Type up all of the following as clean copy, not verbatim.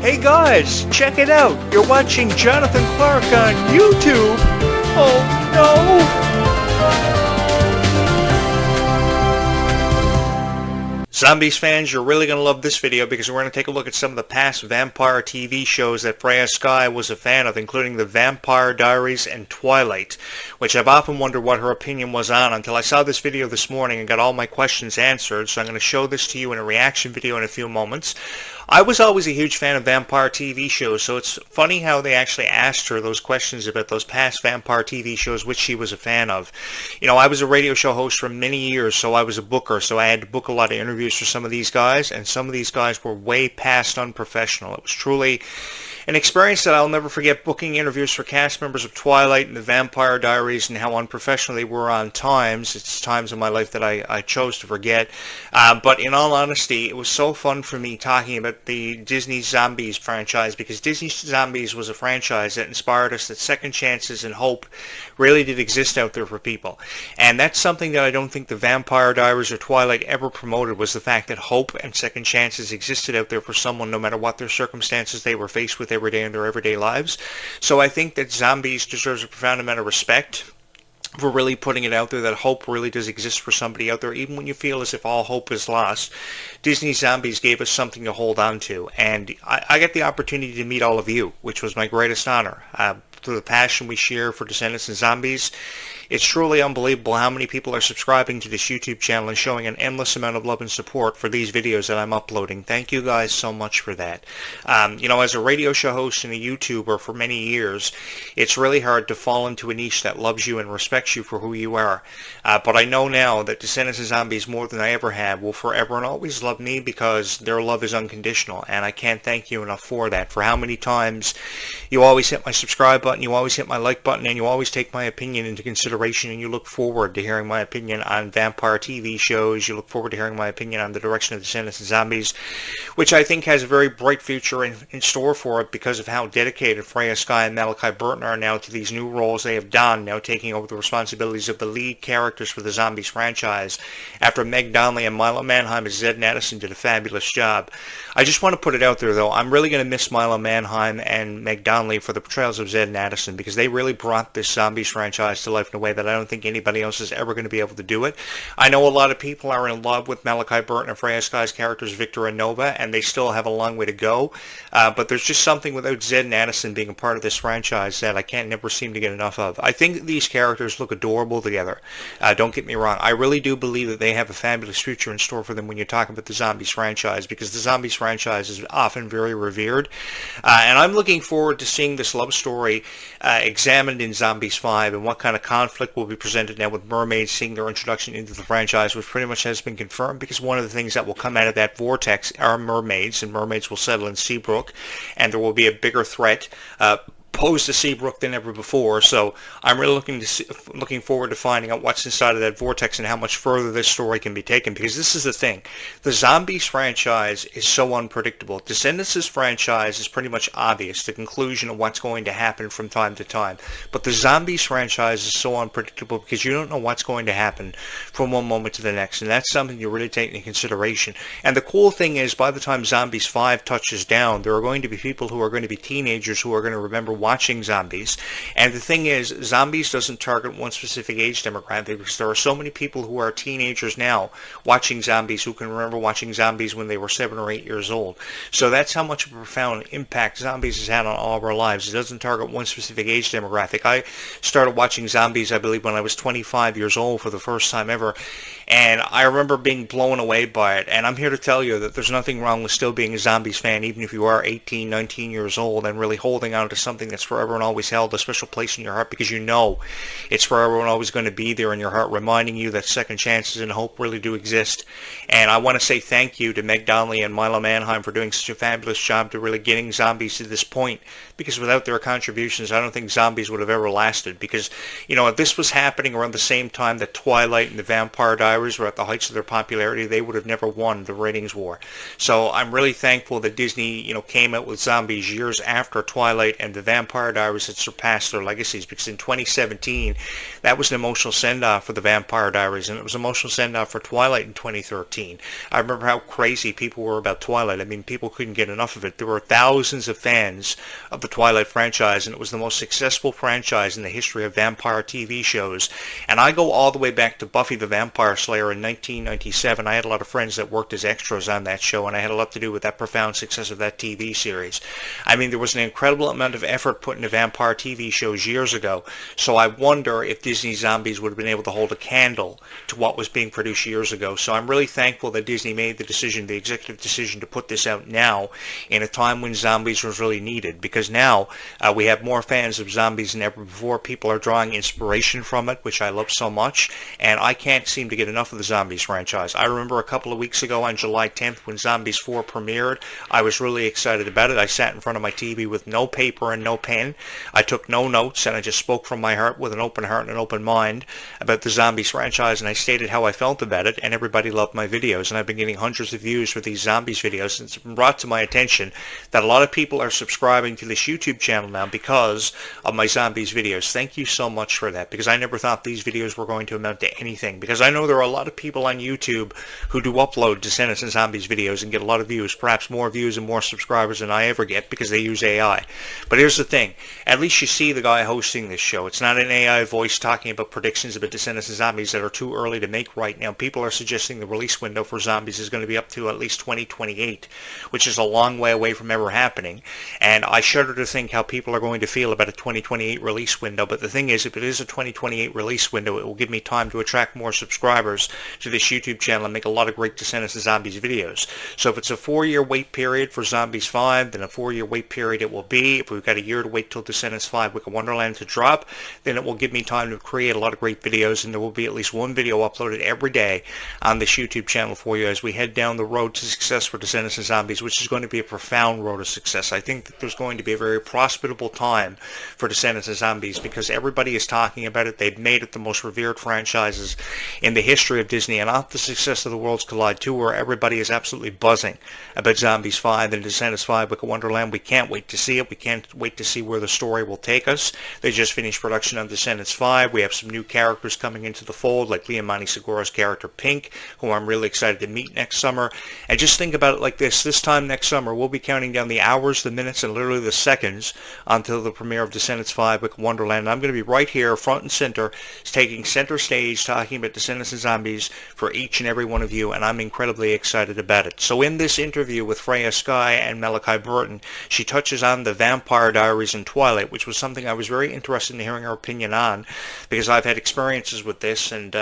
Hey guys, check it out. You're watching Jonathan Clarke on YouTube. Oh no! Zombies fans, you're really going to love this video because we're going to take a look at some of the past vampire TV shows that Freya Skye was a fan of, including The Vampire Diaries and Twilight, which I've often wondered what her opinion was on until I saw this video this morning and got all my questions answered, so I'm going to show this to you in a reaction video in a few moments. I was always a huge fan of vampire TV shows, so it's funny how they actually asked her those questions about those past vampire TV shows which she was a fan of. You know, I was a radio show host for many years, so I was a booker, so I had to book a lot of interviews for some of these guys, and some of these guys were way past unprofessional. It was truly an experience that I'll never forget, booking interviews for cast members of Twilight and The Vampire Diaries and how unprofessional they were on times. It's times in my life that I chose to forget. But in all honesty, it was so fun for me talking about the Disney Zombies franchise, because Disney Zombies was a franchise that inspired us that second chances and hope really did exist out there for people. And that's something that I don't think The Vampire Diaries or Twilight ever promoted, was the fact that hope and second chances existed out there for someone no matter what their circumstances they were faced with every day in their everyday lives. So I think that Zombies deserves a profound amount of respect for really putting it out there that hope really does exist for somebody out there, even when you feel as if all hope is lost. Disney Zombies gave us something to hold on to, and I get the opportunity to meet all of you, which was my greatest honor. Through the passion we share for Descendants and Zombies, it's truly unbelievable how many people are subscribing to this YouTube channel and showing an endless amount of love and support for these videos that I'm uploading. Thank you guys so much for that. You know, as a radio show host and a YouTuber for many years, it's really hard to fall into a niche that loves you and respects you for who you are. But I know now that Descendants and Zombies, more than I ever have, will forever and always love me because their love is unconditional. And I can't thank you enough for that, for how many times you always hit my subscribe button, you always hit my like button, and you always take my opinion into consideration, and you look forward to hearing my opinion on vampire TV shows. You look forward to hearing my opinion on the direction of Descendants and Zombies, which I think has a very bright future in store for it because of how dedicated Freya Skye and Malachi Burton are now to these new roles they have done, now taking over the responsibilities of the lead characters for the Zombies franchise after Meg Donnelly and Milo Manheim as Zed and Addison did a fabulous job. I just want to put it out there, though, I'm really going to miss Milo Manheim and Meg Donnelly for the portrayals of Zed and Addison, because they really brought this Zombies franchise to life in a way that I don't think anybody else is ever going to be able to do it. I know a lot of people are in love with Malachi Burton and Freya Skye's characters Victor and Nova, and they still have a long way to go, but there's just something without Zed and Addison being a part of this franchise that I can't never seem to get enough of. I think these characters look adorable together. Don't get me wrong. I really do believe that they have a fabulous future in store for them when you're talking about the Zombies franchise, because the Zombies franchise is often very revered, and I'm looking forward to seeing this love story examined in Zombies 5 and what kind of conflict will be presented now with mermaids seeing their introduction into the franchise, which pretty much has been confirmed, because one of the things that will come out of that vortex are mermaids, and mermaids will settle in Seabrook, and there will be a bigger threat posed to Seabrook than ever before. So I'm really looking forward to finding out what's inside of that vortex and how much further this story can be taken, because this is the thing. The Zombies franchise is so unpredictable. Descendants' franchise is pretty much obvious, the conclusion of what's going to happen from time to time. But the Zombies franchise is so unpredictable because you don't know what's going to happen from one moment to the next, and that's something you really take into consideration. And the cool thing is, by the time Zombies 5 touches down, there are going to be people who are going to be teenagers who are going to remember watching Zombies. And the thing is, Zombies doesn't target one specific age demographic, because there are so many people who are teenagers now watching Zombies who can remember watching Zombies when they were 7 or 8 years old. So that's how much of a profound impact Zombies has had on all of our lives. It doesn't target one specific age demographic. I started watching Zombies, I believe, when I was 25 years old for the first time ever, and I remember being blown away by it. And I'm here to tell you that there's nothing wrong with still being a Zombies fan, even if you are 18, 19 years old, and really holding on to something that's forever and always held a special place in your heart, because you know it's forever and always going to be there in your heart, reminding you that second chances and hope really do exist. And I want to say thank you to Meg Donnelly and Milo Manheim for doing such a fabulous job to really getting Zombies to this point, because without their contributions, I don't think Zombies would have ever lasted. Because, you know, if this was happening around the same time that Twilight and The Vampire Diaries were at the heights of their popularity, they would have never won the ratings war. So I'm really thankful that Disney, you know, came out with Zombies years after Twilight and The Vampire Vampire Diaries had surpassed their legacies, because in 2017, that was an emotional send-off for the Vampire Diaries, and it was an emotional send-off for Twilight in 2013. I remember how crazy people were about Twilight. I mean, people couldn't get enough of it. There were thousands of fans of the Twilight franchise, and it was the most successful franchise in the history of vampire TV shows. And I go all the way back to Buffy the Vampire Slayer in 1997. I had a lot of friends that worked as extras on that show, and I had a lot to do with that profound success of that TV series. I mean, there was an incredible amount of effort put into vampire TV shows years ago, so I wonder if Disney Zombies would have been able to hold a candle to what was being produced years ago. So I'm really thankful that Disney made the decision, the executive decision, to put this out now in a time when zombies was really needed, because now we have more fans of zombies than ever before. People are drawing inspiration from it, which I love so much, and I can't seem to get enough of the Zombies franchise. I remember a couple of weeks ago on July 10th when Zombies 4 premiered, I was really excited about it. I sat in front of my TV with no paper and no pen. I took no notes, and I just spoke from my heart with an open heart and an open mind about the Zombies franchise, and I stated how I felt about it, and everybody loved my videos, and I've been getting hundreds of views for these Zombies videos, and it's been brought to my attention that a lot of people are subscribing to this YouTube channel now because of my Zombies videos. Thank you so much for that, because I never thought these videos were going to amount to anything, because I know there are a lot of people on YouTube who do upload Descendants and Zombies videos and get a lot of views, perhaps more views and more subscribers than I ever get, because they use AI. But here's the thing, at least you see the guy hosting this show. It's not an AI voice talking about predictions about Descendants and Zombies that are too early to make right now. People are suggesting the release window for Zombies is going to be up to at least 2028, which is a long way away from ever happening, and I shudder to think how people are going to feel about a 2028 release window. But the thing is, if it is a 2028 release window, it will give me time to attract more subscribers to this YouTube channel and make a lot of great Descendants and Zombies videos. So if it's a 4-year wait period for Zombies 5, then a 4-year wait period it will be. If we've got a year to wait till Descendants 5 Wicked Wonderland to drop, then it will give me time to create a lot of great videos, and there will be at least one video uploaded every day on this YouTube channel for you as we head down the road to success for Descendants and Zombies, which is going to be a profound road to success. I think that there's going to be a very profitable time for Descendants and Zombies, because everybody is talking about it. They've made it the most revered franchises in the history of Disney, and off the success of the Worlds Collide tour, everybody is absolutely buzzing about Zombies 5 and Descendants 5 Wicked Wonderland. We can't wait to see it. We can't wait to see where the story will take us. They just finished production on Descendants 5. We have some new characters coming into the fold, like Liamani Segura's character Pink, who I'm really excited to meet next summer. And just think about it like this. This time next summer, we'll be counting down the hours, the minutes, and literally the seconds until the premiere of Descendants 5 Wicked Wonderland. And I'm going to be right here, front and center, taking center stage, talking about Descendants and Zombies for each and every one of you, and I'm incredibly excited about it. So in this interview with Freya Skye and Malachi Burton, she touches on the Vampire Diaries and Twilight, which was something I was very interested in hearing her opinion on, because I've had experiences with this, and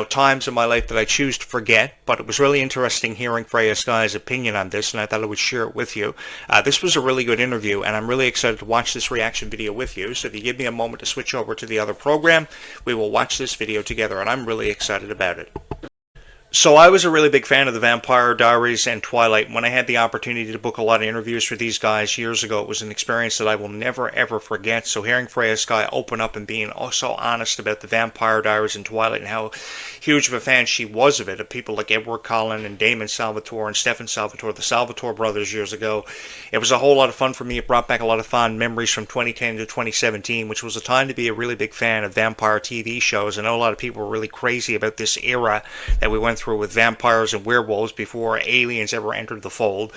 times in my life that I choose to forget, but it was really interesting hearing Freya Skye's opinion on this, and I thought I would share it with you. This was a really good interview, and I'm really excited to watch this reaction video with you. So if you give me a moment to switch over to the other program, we will watch this video together, and I'm really excited about it. So I was a really big fan of the Vampire Diaries and Twilight. When I had the opportunity to book a lot of interviews for these guys years ago, it was an experience that I will never ever forget. So hearing Freya Skye open up and being so honest about the Vampire Diaries and Twilight and how huge of a fan she was of it, of people like Edward Cullen and Damon Salvatore and Stefan Salvatore, the Salvatore brothers years ago, it was a whole lot of fun for me. It brought back a lot of fond memories from 2010 to 2017, which was a time to be a really big fan of vampire TV shows. I know a lot of people were really crazy about this era that we went through with vampires and werewolves before aliens ever entered the fold.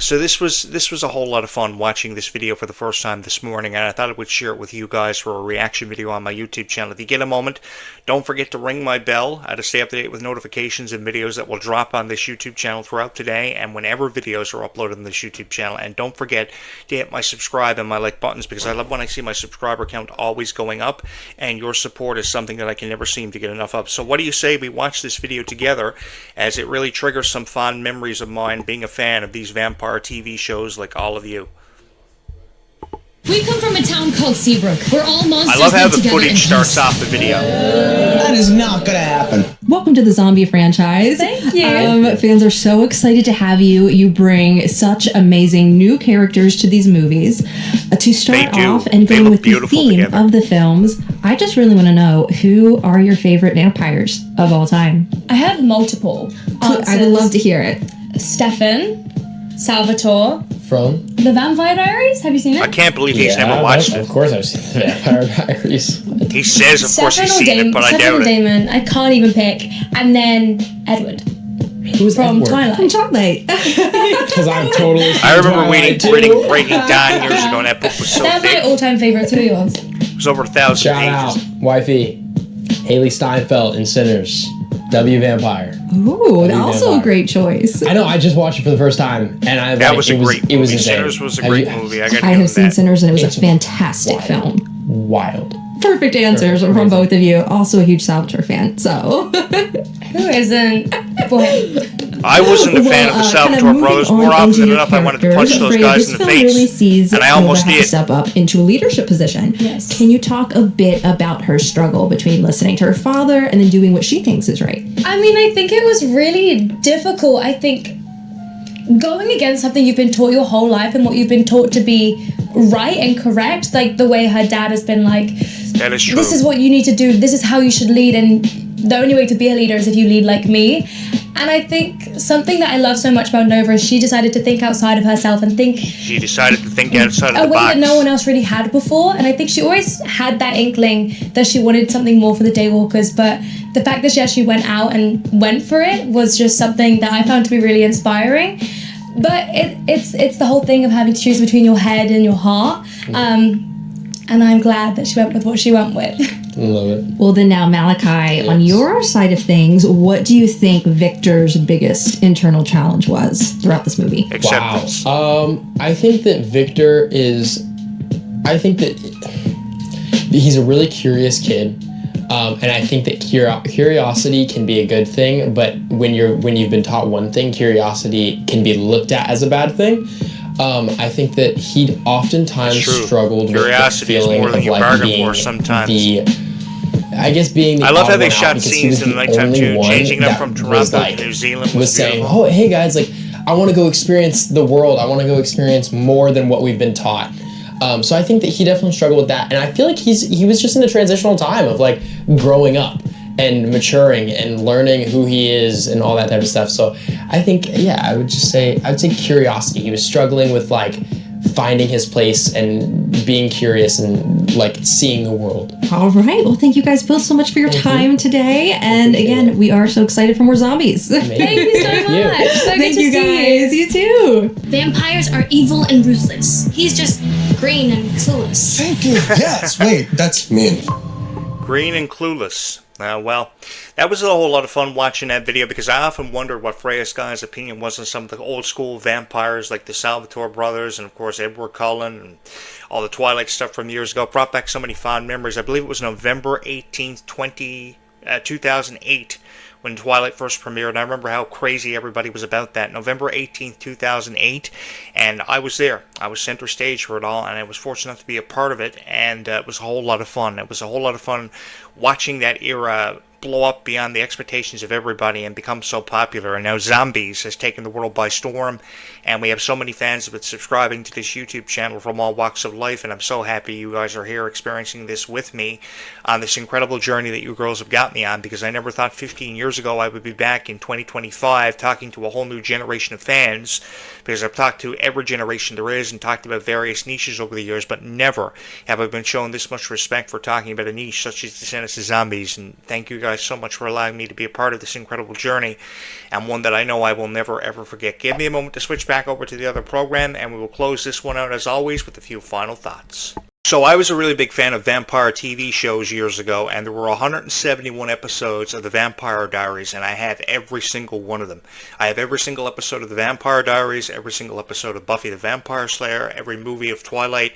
So this was a whole lot of fun watching this video for the first time this morning, and I thought I would share it with you guys for a reaction video on my YouTube channel. If you get a moment, don't forget to ring my bell to stay up to date with notifications and videos that will drop on this YouTube channel throughout today and whenever videos are uploaded on this YouTube channel. And don't forget to hit my subscribe and my like buttons, because I love when I see my subscriber count always going up, and your support is something that I can never seem to get enough of. So what do you say we watch this video together, as it really triggers some fond memories of mine being a fan of these vampire TV shows like all of you. We come from a town called Seabrook, where all monsters I love how live the together footage in starts peace. off the video. That is not gonna happen. Welcome to the Zombie franchise. Thank you. Fans are so excited to have you. You bring such amazing new characters to these movies. To start off and They going look with the beautiful theme together. of the films, I just really want to know, who are your favorite vampires of all time? I have multiple answers. I would love to hear it. Stefan, Salvatore, From? The Vampire Diaries? Have you seen it? I can't believe he's never watched it. Of course I've seen the Vampire Diaries. He says, of course, he's seen it, but I Stefan doubt or it. Damon, I can't even pick. And then Edward. Who's From Edward? Twilight. From Twilight. Because I'm totally. I remember Twilight, reading Breaking Dawn years ago, and that book was so They're my thick. all-time favourites. Who are yours? It was over 1,000 Shout pages. out, wifey, Haley Steinfeld in Sinners, W Vampire. Ooh, also a Vampire. great choice. I know. I just watched it for the first time, and I That was a great movie. It was insane. Sinners was a Have great you- movie. I got to I give have him seen that. Sinners, and it was It's a fantastic wild. film. Wild. Perfect answers from both of you. Also a huge Salvatore fan, so. Who isn't? For him. I wasn't a fan of the kind Salvatore moving brothers. on More often into than your enough, I wanted to characters, punch those Freya, guys this in the film face. really sees And I almost Nova have did. step up into a leadership position. Yes. Can you talk a bit about her struggle between listening to her father and then doing what she thinks is right? I mean, I think it was really difficult. I think going against something you've been taught your whole life and what you've been taught to be right and correct, like the way her dad has been like, That is true. this is what you need to do, this is how you should lead, and the only way to be a leader is if you lead like me. And I think something that I love so much about Nova is she decided to think outside of herself and think She decided to think outside of a the way box. that no one else really had before. And I think she always had that inkling that she wanted something more for the Daywalkers, but the fact that she actually went out and went for it was just something that I found to be really inspiring. But it's the whole thing of having to choose between your head and your heart. And I'm glad that she went with what she went with. Love it. Well, then now, Malachi, on your side of things, what do you think Victor's biggest internal challenge was throughout this movie? Acceptance. Wow. I think that Victor is. I think that he's a really curious kid, and I think that curiosity can be a good thing. But when you've been taught one thing, curiosity can be looked at as a bad thing. I think that he'd oftentimes True. struggled Curiosity with is the feeling more than of you like bargain being for sometimes. I guess being the I love how odd they one out shot because he scenes was in the the nighttime only too, one changing them that from was Toronto like, to New Zealand was saying, beautiful. "Oh, hey guys, like I want to go experience the world. I want to go experience more than what we've been taught." So I think that he definitely struggled with that, and I feel like he was just in a transitional time of like growing up and maturing and learning who he is and all that type of stuff. So I think, yeah, I would say curiosity. He was struggling with like finding his place and being curious and like seeing the world. All right. Well, thank you guys both so much for your time today. And again, we are so excited for more zombies. Thank you so much. So good Thank to you see guys. You too. Vampires are evil and ruthless. He's just green and clueless. Thank you. Yes, wait, that's mean. Green and clueless. Well, that was a whole lot of fun watching that video because I often wondered what Freya Sky's opinion was on some of the old school vampires like the Salvatore brothers and of course Edward Cullen and all the Twilight stuff from years ago. It brought back so many fond memories. I believe it was November 18th, 2008 when Twilight first premiered, and I remember how crazy everybody was about that. November 18th, 2008, and I was there. I was center stage for it all, and I was fortunate enough to be a part of it, and it was a whole lot of fun. It was a whole lot of fun watching that era blow up beyond the expectations of everybody and become so popular. And now Zombies has taken the world by storm, and we have so many fans of it subscribing to this YouTube channel from all walks of life, and I'm so happy you guys are here experiencing this with me on this incredible journey that you girls have got me on, because I never thought 15 years ago I would be back in 2025 talking to a whole new generation of fans, because I've talked to every generation there is and talked about various niches over the years, but never have I been shown this much respect for talking about a niche such as Descendants of Zombies. And thank you guys so much for allowing me to be a part of this incredible journey, and one that I know I will never ever forget. Give me a moment to switch back over to the other program, and we will close this one out as always with a few final thoughts. So I was a really big fan of vampire TV shows years ago, and there were 171 episodes of the Vampire Diaries, and I have every single one of them. I have every single episode of the Vampire Diaries, every single episode of Buffy the Vampire Slayer, every movie of Twilight.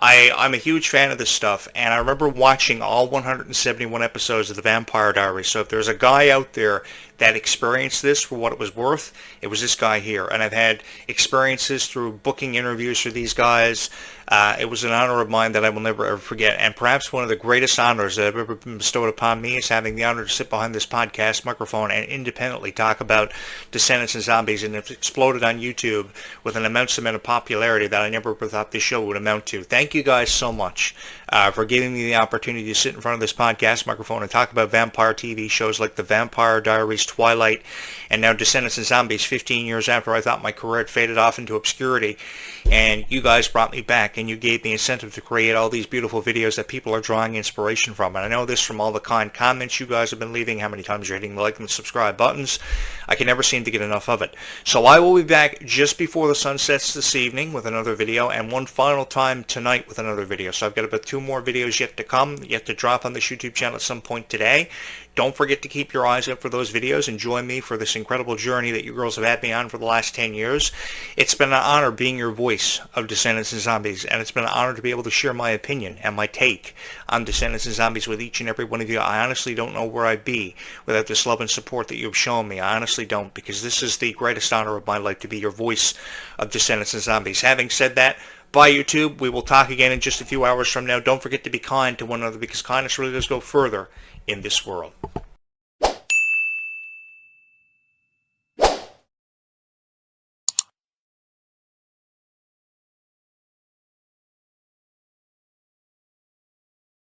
I'm a huge fan of this stuff, and I remember watching all 171 episodes of the Vampire Diaries. So if there's a guy out there that experienced this for what it was worth, it was this guy here. And I've had experiences through booking interviews for these guys. It was an honor of mine that I will never ever forget. And perhaps one of the greatest honors that have ever been bestowed upon me is having the honor to sit behind this podcast microphone and independently talk about Descendants and Zombies. And it's exploded on YouTube with an immense amount of popularity that I never thought this show would amount to. Thank thank you guys so much for giving me the opportunity to sit in front of this podcast microphone and talk about vampire TV shows like The Vampire Diaries, Twilight, and now Descendants and Zombies 15 years after I thought my career had faded off into obscurity. And you guys brought me back, and you gave me incentive to create all these beautiful videos that people are drawing inspiration from. And I know this from all the kind comments you guys have been leaving, how many times you're hitting the like and the subscribe buttons. I can never seem to get enough of it. So I will be back just before the sun sets this evening with another video, and one final time tonight with another video. So I've got about 2 more videos yet to come, yet to drop on this YouTube channel at some point today. Don't forget to keep your eyes out for those videos and join me for this incredible journey that you girls have had me on for the last 10 years. It's been an honor being your voice of Descendants and Zombies, and it's been an honor to be able to share my opinion and my take on Descendants and Zombies with each and every one of you. I honestly don't know where I'd be without this love and support that you've shown me. I honestly don't, because this is the greatest honor of my life, to be your voice of Descendants and Zombies. Having said that, bye YouTube. We will talk again in just a few hours from now. Don't forget to be kind to one another, because kindness really does go further in this world.